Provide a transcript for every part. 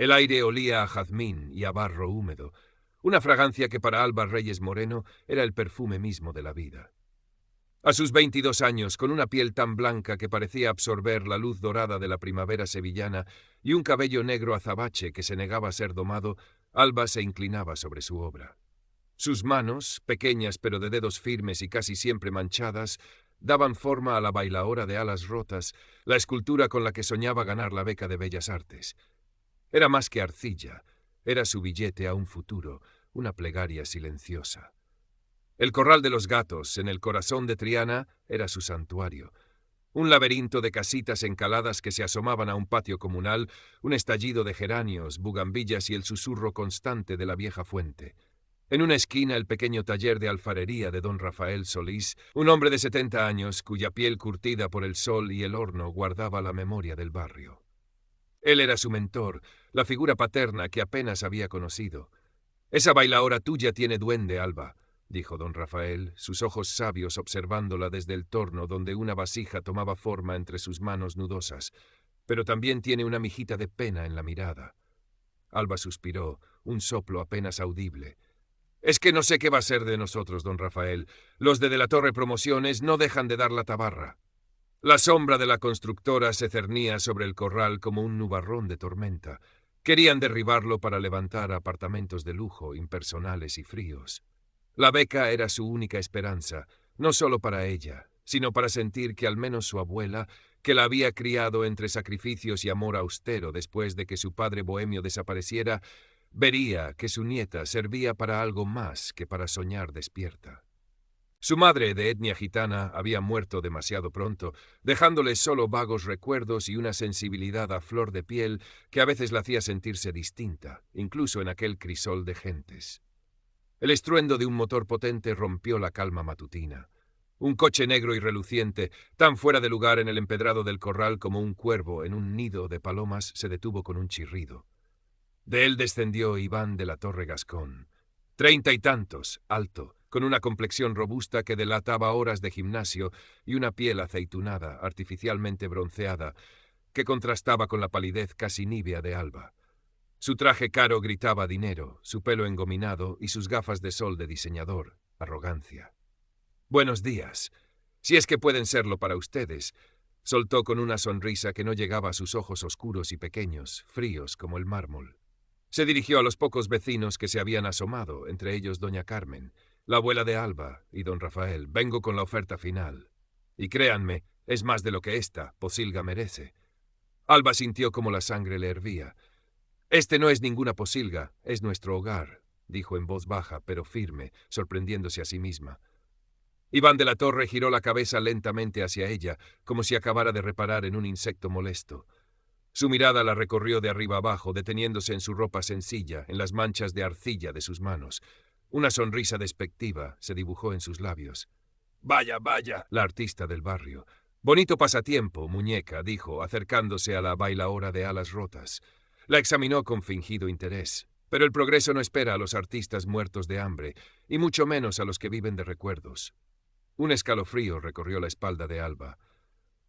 El aire olía a jazmín y a barro húmedo, una fragancia que para Alba Reyes Moreno era el perfume mismo de la vida. A sus 22 años, con una piel tan blanca que parecía absorber la luz dorada de la primavera sevillana y un cabello negro azabache que se negaba a ser domado, Alba se inclinaba sobre su obra. Sus manos, pequeñas pero de dedos firmes y casi siempre manchadas, daban forma a la bailaora de alas rotas, la escultura con la que soñaba ganar la beca de Bellas Artes. Era más que arcilla, era su billete a un futuro, una plegaria silenciosa. El corral de los gatos, en el corazón de Triana, era su santuario. Un laberinto de casitas encaladas que se asomaban a un patio comunal, un estallido de geranios, bugambillas y el susurro constante de la vieja fuente. En una esquina, el pequeño taller de alfarería de don Rafael Solís, un hombre de 70 años, cuya piel curtida por el sol y el horno guardaba la memoria del barrio. Él era su mentor, la figura paterna que apenas había conocido. «Esa bailaora tuya tiene duende, Alba», dijo don Rafael, sus ojos sabios observándola desde el torno donde una vasija tomaba forma entre sus manos nudosas, «pero también tiene una mijita de pena en la mirada». Alba suspiró, un soplo apenas audible. «Es que no sé qué va a ser de nosotros, don Rafael. Los de la Torre Promociones no dejan de dar la tabarra». La sombra de la constructora se cernía sobre el corral como un nubarrón de tormenta. Querían derribarlo para levantar apartamentos de lujo, impersonales y fríos. La beca era su única esperanza, no solo para ella, sino para sentir que al menos su abuela, que la había criado entre sacrificios y amor austero después de que su padre bohemio desapareciera, vería que su nieta servía para algo más que para soñar despierta. Su madre, de etnia gitana, había muerto demasiado pronto, dejándole solo vagos recuerdos y una sensibilidad a flor de piel que a veces la hacía sentirse distinta, incluso en aquel crisol de gentes. El estruendo de un motor potente rompió la calma matutina. Un coche negro y reluciente, tan fuera de lugar en el empedrado del corral como un cuervo en un nido de palomas, se detuvo con un chirrido. De él descendió Iván de la Torre Gascón. 30 y tantos, alto, con una complexión robusta que delataba horas de gimnasio y una piel aceitunada, artificialmente bronceada, que contrastaba con la palidez casi nívea de Alba. Su traje caro gritaba dinero, su pelo engominado y sus gafas de sol de diseñador, arrogancia. «Buenos días. Si es que pueden serlo para ustedes», soltó con una sonrisa que no llegaba a sus ojos oscuros y pequeños, fríos como el mármol. Se dirigió a los pocos vecinos que se habían asomado, entre ellos doña Carmen, la abuela de Alba y don Rafael. «Vengo con la oferta final. Y créanme, es más de lo que esta posilga merece». Alba sintió como la sangre le hervía. «Este no es ninguna posilga, es nuestro hogar», dijo en voz baja, pero firme, sorprendiéndose a sí misma. Iván de la Torre giró la cabeza lentamente hacia ella, como si acabara de reparar en un insecto molesto. Su mirada la recorrió de arriba abajo, deteniéndose en su ropa sencilla, en las manchas de arcilla de sus manos. Una sonrisa despectiva se dibujó en sus labios. «Vaya, vaya», la artista del barrio. «Bonito pasatiempo, muñeca», dijo, acercándose a la bailaora de alas rotas. La examinó con fingido interés. Pero el progreso no espera a los artistas muertos de hambre, y mucho menos a los que viven de recuerdos. Un escalofrío recorrió la espalda de Alba.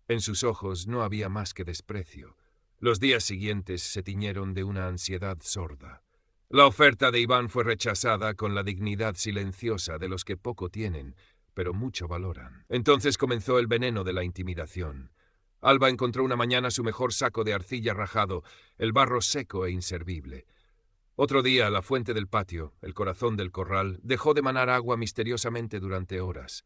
En sus ojos no había más que desprecio. Los días siguientes se tiñeron de una ansiedad sorda. La oferta de Iván fue rechazada con la dignidad silenciosa de los que poco tienen, pero mucho valoran. Entonces comenzó el veneno de la intimidación. Alba encontró una mañana su mejor saco de arcilla rajado, el barro seco e inservible. Otro día, la fuente del patio, el corazón del corral, dejó de manar agua misteriosamente durante horas.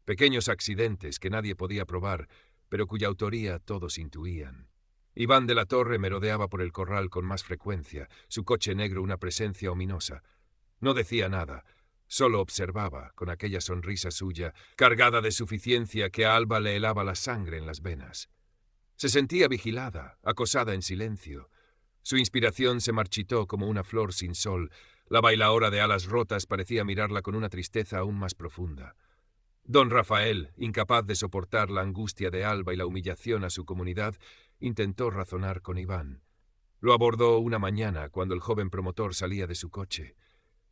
Pequeños accidentes que nadie podía probar, pero cuya autoría todos intuían. Iván de la Torre merodeaba por el corral con más frecuencia, su coche negro una presencia ominosa. No decía nada, solo observaba, con aquella sonrisa suya, cargada de suficiencia que a Alba le helaba la sangre en las venas. Se sentía vigilada, acosada en silencio. Su inspiración se marchitó como una flor sin sol. La bailaora de alas rotas parecía mirarla con una tristeza aún más profunda. Don Rafael, incapaz de soportar la angustia de Alba y la humillación a su comunidad, intentó razonar con Iván. Lo abordó una mañana cuando el joven promotor salía de su coche.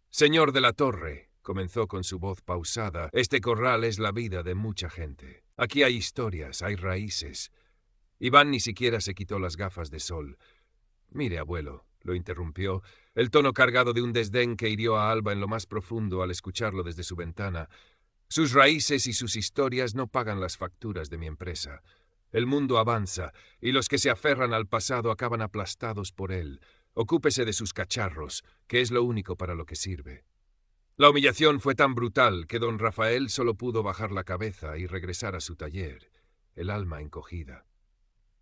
«Señor de la Torre», comenzó con su voz pausada, «este corral es la vida de mucha gente. Aquí hay historias, hay raíces». Iván ni siquiera se quitó las gafas de sol. «Mire, abuelo, lo interrumpió, el tono cargado de un desdén que hirió a Alba en lo más profundo al escucharlo desde su ventana. Sus raíces y sus historias no pagan las facturas de mi empresa. El mundo avanza, y los que se aferran al pasado acaban aplastados por él. Ocúpese de sus cacharros, que es lo único para lo que sirve. La humillación fue tan brutal que don Rafael solo pudo bajar la cabeza y regresar a su taller, el alma encogida.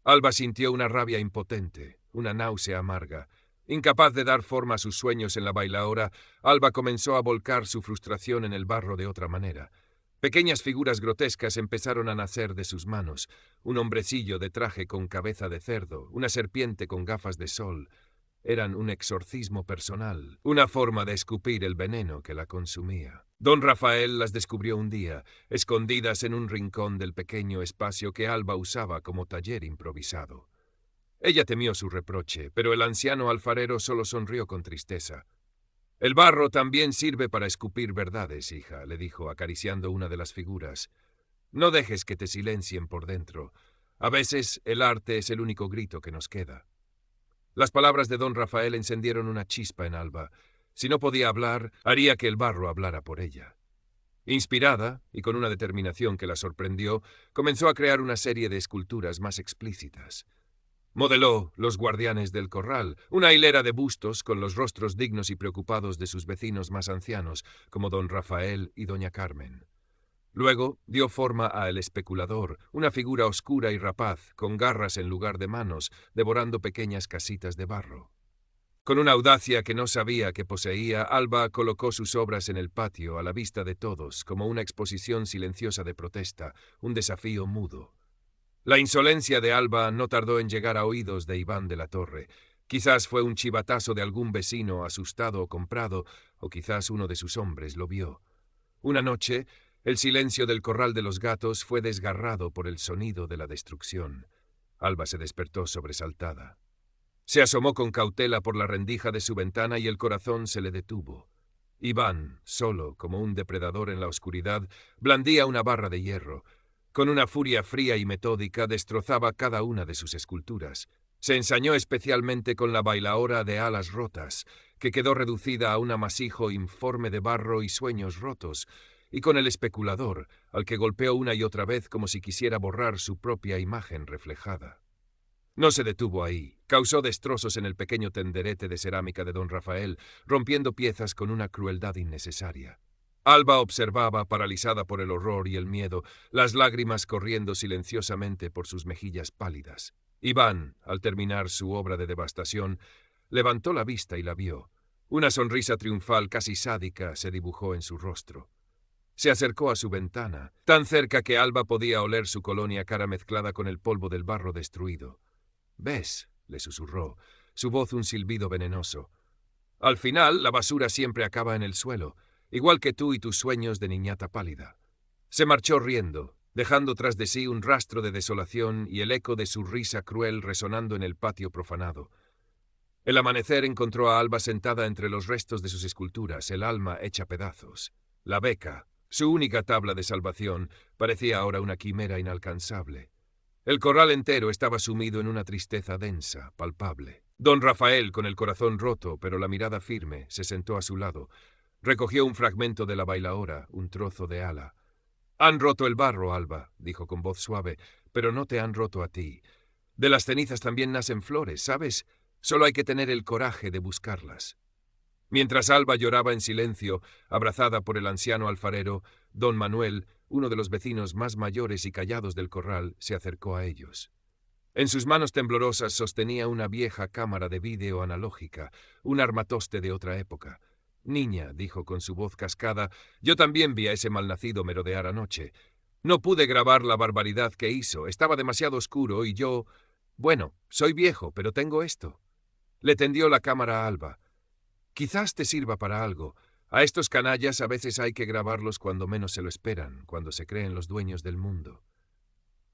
Alba sintió una rabia impotente, una náusea amarga. Incapaz de dar forma a sus sueños en la bailaora, Alba comenzó a volcar su frustración en el barro de otra manera. Pequeñas figuras grotescas empezaron a nacer de sus manos, un hombrecillo de traje con cabeza de cerdo, una serpiente con gafas de sol. Eran un exorcismo personal, una forma de escupir el veneno que la consumía. Don Rafael las descubrió un día, escondidas en un rincón del pequeño espacio que Alba usaba como taller improvisado. Ella temió su reproche, pero el anciano alfarero solo sonrió con tristeza. «El barro también sirve para escupir verdades, hija», le dijo, acariciando una de las figuras. «No dejes que te silencien por dentro. A veces el arte es el único grito que nos queda». Las palabras de don Rafael encendieron una chispa en Alba. Si no podía hablar, haría que el barro hablara por ella. Inspirada, y con una determinación que la sorprendió, comenzó a crear una serie de esculturas más explícitas. Modeló los guardianes del corral, una hilera de bustos con los rostros dignos y preocupados de sus vecinos más ancianos, como don Rafael y doña Carmen. Luego dio forma a El Especulador, una figura oscura y rapaz, con garras en lugar de manos, devorando pequeñas casitas de barro. Con una audacia que no sabía que poseía, Alba colocó sus obras en el patio, a la vista de todos, como una exposición silenciosa de protesta, un desafío mudo. La insolencia de Alba no tardó en llegar a oídos de Iván de la Torre. Quizás fue un chivatazo de algún vecino asustado o comprado, o quizás uno de sus hombres lo vio. Una noche, el silencio del corral de los gatos fue desgarrado por el sonido de la destrucción. Alba se despertó sobresaltada. Se asomó con cautela por la rendija de su ventana y el corazón se le detuvo. Iván, solo como un depredador en la oscuridad, blandía una barra de hierro. Con una furia fría y metódica destrozaba cada una de sus esculturas. Se ensañó especialmente con la bailaora de alas rotas, que quedó reducida a un amasijo informe de barro y sueños rotos, y con el especulador, al que golpeó una y otra vez como si quisiera borrar su propia imagen reflejada. No se detuvo ahí. Causó destrozos en el pequeño tenderete de cerámica de don Rafael, rompiendo piezas con una crueldad innecesaria. Alba observaba, paralizada por el horror y el miedo, las lágrimas corriendo silenciosamente por sus mejillas pálidas. Iván, al terminar su obra de devastación, levantó la vista y la vio. Una sonrisa triunfal casi sádica se dibujó en su rostro. Se acercó a su ventana, tan cerca que Alba podía oler su colonia cara mezclada con el polvo del barro destruido. «¿Ves?», le susurró, su voz un silbido venenoso. «Al final, la basura siempre acaba en el suelo, igual que tú y tus sueños de niñata pálida». Se marchó riendo, dejando tras de sí un rastro de desolación y el eco de su risa cruel resonando en el patio profanado. El amanecer encontró a Alba sentada entre los restos de sus esculturas, el alma hecha pedazos. La beca, su única tabla de salvación, parecía ahora una quimera inalcanzable. El corral entero estaba sumido en una tristeza densa, palpable. Don Rafael, con el corazón roto, pero la mirada firme, se sentó a su lado. Recogió un fragmento de la bailaora, un trozo de ala. «Han roto el barro, Alba», dijo con voz suave, «pero no te han roto a ti. De las cenizas también nacen flores, ¿sabes? Solo hay que tener el coraje de buscarlas». Mientras Alba lloraba en silencio, abrazada por el anciano alfarero, don Manuel, uno de los vecinos más mayores y callados del corral, se acercó a ellos. En sus manos temblorosas sostenía una vieja cámara de vídeo analógica, un armatoste de otra época. «Niña», dijo con su voz cascada, «yo también vi a ese malnacido merodear anoche. No pude grabar la barbaridad que hizo, estaba demasiado oscuro y yo... Bueno, soy viejo, pero tengo esto». Le tendió la cámara a Alba. «Quizás te sirva para algo. A estos canallas a veces hay que grabarlos cuando menos se lo esperan, cuando se creen los dueños del mundo».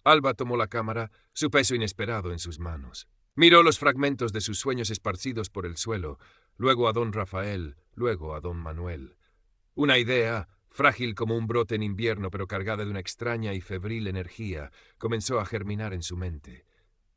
Alba tomó la cámara, su peso inesperado en sus manos. Miró los fragmentos de sus sueños esparcidos por el suelo, luego a don Rafael, luego a don Manuel. Una idea, frágil como un brote en invierno pero cargada de una extraña y febril energía, comenzó a germinar en su mente.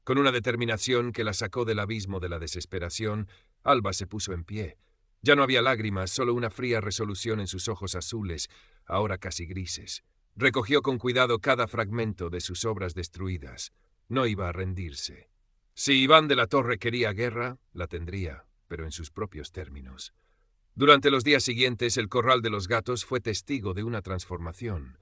Con una determinación que la sacó del abismo de la desesperación, Alba se puso en pie. Ya no había lágrimas, solo una fría resolución en sus ojos azules, ahora casi grises. Recogió con cuidado cada fragmento de sus obras destruidas. No iba a rendirse. Si Iván de la Torre quería guerra, la tendría, pero en sus propios términos. Durante los días siguientes, el Corral de los Gatos fue testigo de una transformación.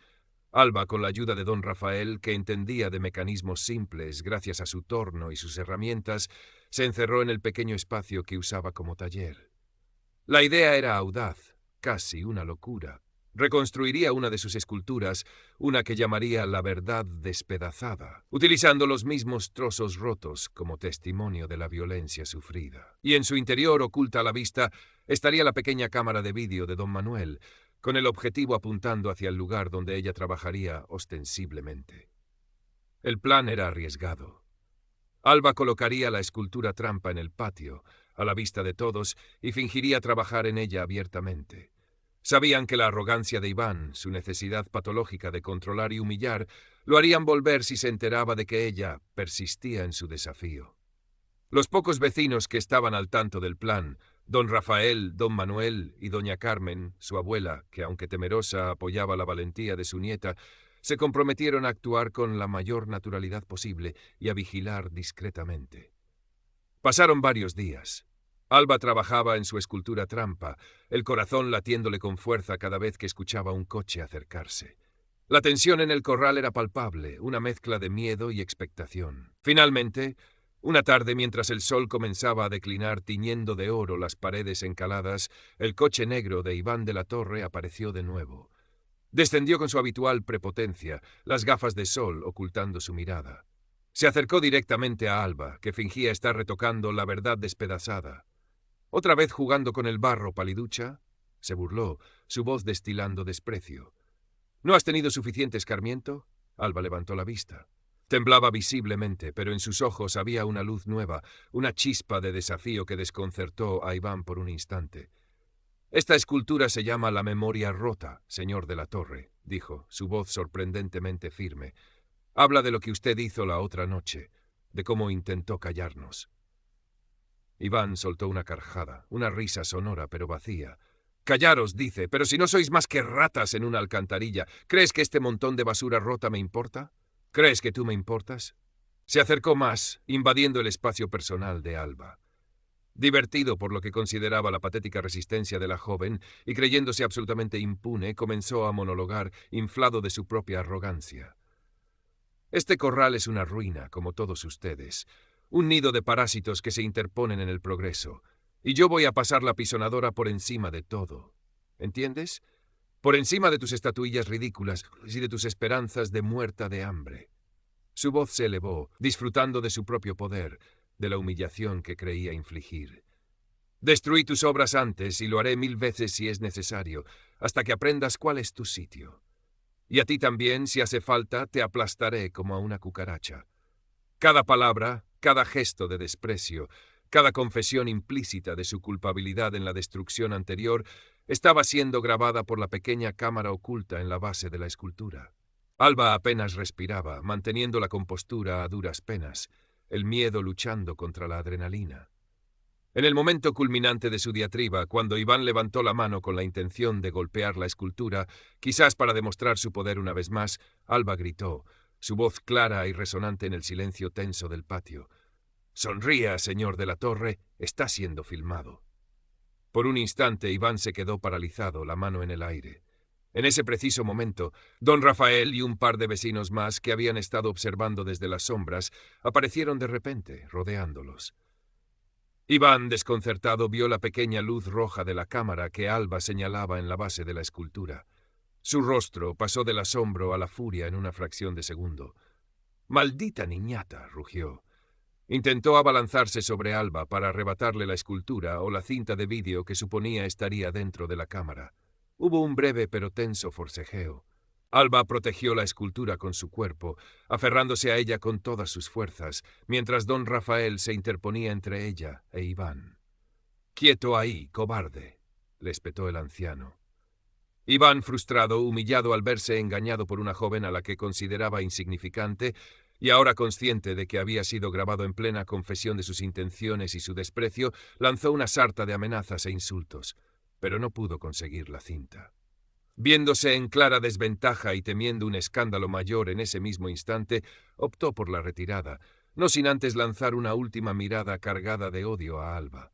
Alba, con la ayuda de don Rafael, que entendía de mecanismos simples gracias a su torno y sus herramientas, se encerró en el pequeño espacio que usaba como taller. La idea era audaz, casi una locura. Reconstruiría una de sus esculturas, una que llamaría La Verdad Despedazada, utilizando los mismos trozos rotos como testimonio de la violencia sufrida. Y en su interior, oculta a la vista, estaría la pequeña cámara de vídeo de don Manuel, con el objetivo apuntando hacia el lugar donde ella trabajaría ostensiblemente. El plan era arriesgado. Alba colocaría la escultura trampa en el patio, a la vista de todos, y fingiría trabajar en ella abiertamente. Sabían que la arrogancia de Iván, su necesidad patológica de controlar y humillar, lo harían volver si se enteraba de que ella persistía en su desafío. Los pocos vecinos que estaban al tanto del plan, don Rafael, don Manuel y doña Carmen, su abuela, que aunque temerosa apoyaba la valentía de su nieta, se comprometieron a actuar con la mayor naturalidad posible y a vigilar discretamente. Pasaron varios días. Alba trabajaba en su escultura trampa, el corazón latiéndole con fuerza cada vez que escuchaba un coche acercarse. La tensión en el corral era palpable, una mezcla de miedo y expectación. Finalmente, una tarde, mientras el sol comenzaba a declinar tiñendo de oro las paredes encaladas, el coche negro de Iván de la Torre apareció de nuevo. Descendió con su habitual prepotencia, las gafas de sol ocultando su mirada. Se acercó directamente a Alba, que fingía estar retocando La Verdad Despedazada. Otra vez jugando con el barro, paliducha, se burló, su voz destilando desprecio. ¿No has tenido suficiente escarmiento? Alba levantó la vista. Temblaba visiblemente, pero en sus ojos había una luz nueva, una chispa de desafío que desconcertó a Iván por un instante. Esta escultura se llama La Memoria Rota, señor de la Torre, dijo, su voz sorprendentemente firme. Habla de lo que usted hizo la otra noche, de cómo intentó callarnos. Iván soltó una carcajada, una risa sonora pero vacía. Callaros, dice, pero si no sois más que ratas en una alcantarilla, ¿crees que este montón de basura rota me importa? ¿Crees que tú me importas? Se acercó más, invadiendo el espacio personal de Alba. Divertido por lo que consideraba la patética resistencia de la joven y creyéndose absolutamente impune, comenzó a monologar, inflado de su propia arrogancia. Este corral es una ruina, como todos ustedes. Un nido de parásitos que se interponen en el progreso. Y yo voy a pasar la pisonadora por encima de todo. ¿Entiendes? Por encima de tus estatuillas ridículas y de tus esperanzas de muerta de hambre. Su voz se elevó, disfrutando de su propio poder, de la humillación que creía infligir. Destruí tus obras antes y lo haré 1000 veces si es necesario, hasta que aprendas cuál es tu sitio. Y a ti también, si hace falta, te aplastaré como a una cucaracha. Cada palabra, cada gesto de desprecio, cada confesión implícita de su culpabilidad en la destrucción anterior estaba siendo grabada por la pequeña cámara oculta en la base de la escultura. Alba apenas respiraba, manteniendo la compostura a duras penas, el miedo luchando contra la adrenalina. En el momento culminante de su diatriba, cuando Iván levantó la mano con la intención de golpear la escultura, quizás para demostrar su poder una vez más, Alba gritó, su voz clara y resonante en el silencio tenso del patio. «Sonría, señor de la Torre, está siendo filmado». Por un instante Iván se quedó paralizado, la mano en el aire. En ese preciso momento, don Rafael y un par de vecinos más que habían estado observando desde las sombras aparecieron de repente, rodeándolos. Iván, desconcertado, vio la pequeña luz roja de la cámara que Alba señalaba en la base de la escultura. Su rostro pasó del asombro a la furia en una fracción de segundo. «¡Maldita niñata!», rugió. Intentó abalanzarse sobre Alba para arrebatarle la escultura o la cinta de vídeo que suponía estaría dentro de la cámara. Hubo un breve pero tenso forcejeo. Alba protegió la escultura con su cuerpo, aferrándose a ella con todas sus fuerzas, mientras don Rafael se interponía entre ella e Iván. «Quieto ahí, cobarde», le espetó el anciano. Iván, frustrado, humillado al verse engañado por una joven a la que consideraba insignificante, Y ahora, consciente de que había sido grabado en plena confesión de sus intenciones y su desprecio, lanzó una sarta de amenazas e insultos, pero no pudo conseguir la cinta. Viéndose en clara desventaja y temiendo un escándalo mayor en ese mismo instante, optó por la retirada, no sin antes lanzar una última mirada cargada de odio a Alba.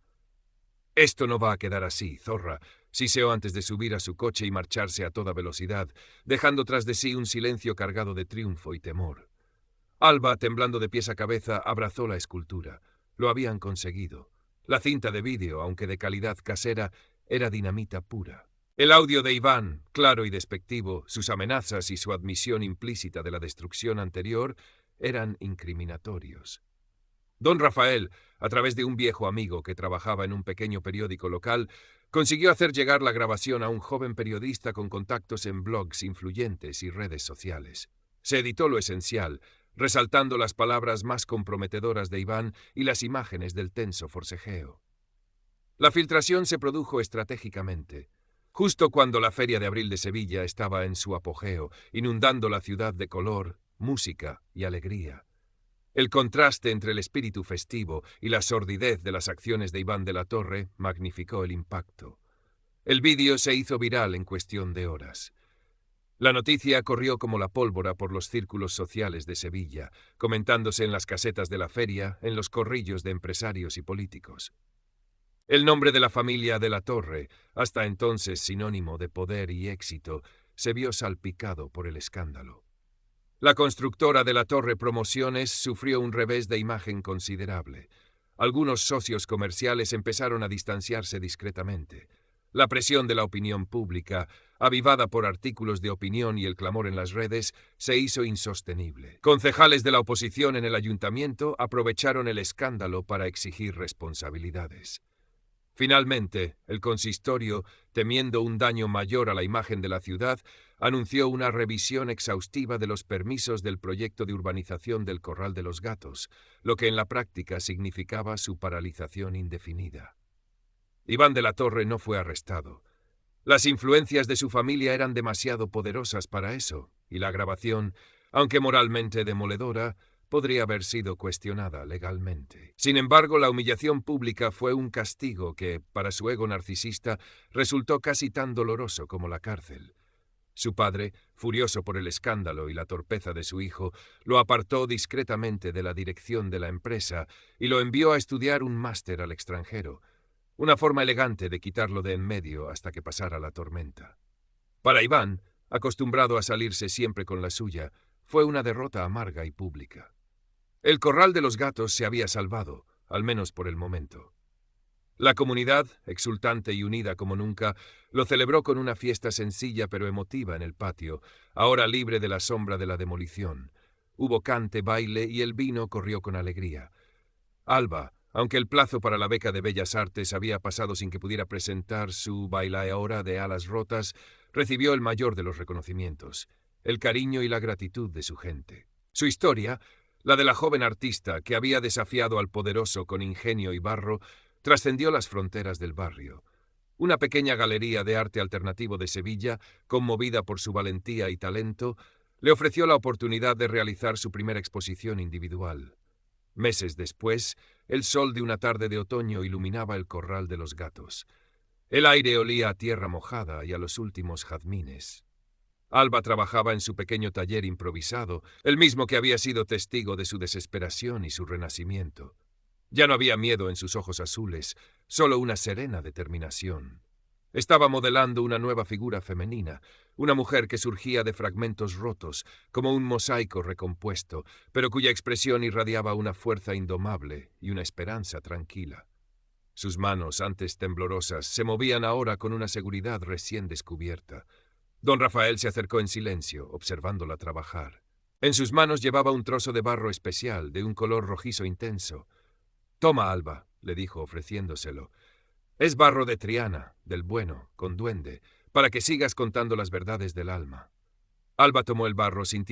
«Esto no va a quedar así, zorra», siseó antes de subir a su coche y marcharse a toda velocidad, dejando tras de sí un silencio cargado de triunfo y temor. Alba, temblando de pies a cabeza, abrazó la escultura. Lo habían conseguido. La cinta de vídeo, aunque de calidad casera, era dinamita pura. El audio de Iván, claro y despectivo, sus amenazas y su admisión implícita de la destrucción anterior, eran incriminatorios. Don Rafael, a través de un viejo amigo que trabajaba en un pequeño periódico local, consiguió hacer llegar la grabación a un joven periodista con contactos en blogs influyentes y redes sociales. Se editó lo esencial, resaltando las palabras más comprometedoras de Iván y las imágenes del tenso forcejeo. La filtración se produjo estratégicamente, justo cuando la Feria de Abril de Sevilla estaba en su apogeo, inundando la ciudad de color, música y alegría. El contraste entre el espíritu festivo y la sordidez de las acciones de Iván de la Torre magnificó el impacto. El vídeo se hizo viral en cuestión de horas. La noticia corrió como la pólvora por los círculos sociales de Sevilla, comentándose en las casetas de la feria, en los corrillos de empresarios y políticos. El nombre de la familia de la Torre, hasta entonces sinónimo de poder y éxito, se vio salpicado por el escándalo. La constructora de la Torre Promociones sufrió un revés de imagen considerable. Algunos socios comerciales empezaron a distanciarse discretamente. La presión de la opinión pública, avivada por artículos de opinión y el clamor en las redes, se hizo insostenible. Concejales de la oposición en el ayuntamiento aprovecharon el escándalo para exigir responsabilidades. Finalmente, el consistorio, temiendo un daño mayor a la imagen de la ciudad, anunció una revisión exhaustiva de los permisos del proyecto de urbanización del Corral de los Gatos, lo que en la práctica significaba su paralización indefinida. Iván de la Torre no fue arrestado. Las influencias de su familia eran demasiado poderosas para eso, y la grabación, aunque moralmente demoledora, podría haber sido cuestionada legalmente. Sin embargo, la humillación pública fue un castigo que, para su ego narcisista, resultó casi tan doloroso como la cárcel. Su padre, furioso por el escándalo y la torpeza de su hijo, lo apartó discretamente de la dirección de la empresa y lo envió a estudiar un máster al extranjero, una forma elegante de quitarlo de en medio hasta que pasara la tormenta. Para Iván, acostumbrado a salirse siempre con la suya, fue una derrota amarga y pública. El Corral de los Gatos se había salvado, al menos por el momento. La comunidad, exultante y unida como nunca, lo celebró con una fiesta sencilla pero emotiva en el patio, ahora libre de la sombra de la demolición. Hubo cante, baile y el vino corrió con alegría. Alba, aunque el plazo para la beca de Bellas Artes había pasado sin que pudiera presentar su bailaora de alas rotas, recibió el mayor de los reconocimientos, el cariño y la gratitud de su gente. Su historia, la de la joven artista que había desafiado al poderoso con ingenio y barro, trascendió las fronteras del barrio. Una pequeña galería de arte alternativo de Sevilla, conmovida por su valentía y talento, le ofreció la oportunidad de realizar su primera exposición individual. Meses después, el sol de una tarde de otoño iluminaba el Corral de los Gatos. El aire olía a tierra mojada y a los últimos jazmines. Alba trabajaba en su pequeño taller improvisado, el mismo que había sido testigo de su desesperación y su renacimiento. Ya no había miedo en sus ojos azules, solo una serena determinación. Estaba modelando una nueva figura femenina, una mujer que surgía de fragmentos rotos, como un mosaico recompuesto, pero cuya expresión irradiaba una fuerza indomable y una esperanza tranquila. Sus manos, antes temblorosas, se movían ahora con una seguridad recién descubierta. Don Rafael se acercó en silencio, observándola trabajar. En sus manos llevaba un trozo de barro especial, de un color rojizo intenso. «Toma, Alba», le dijo, ofreciéndoselo. «Es barro de Triana, del bueno, con duende, para que sigas contando las verdades del alma». Alba tomó el barro, sintiendo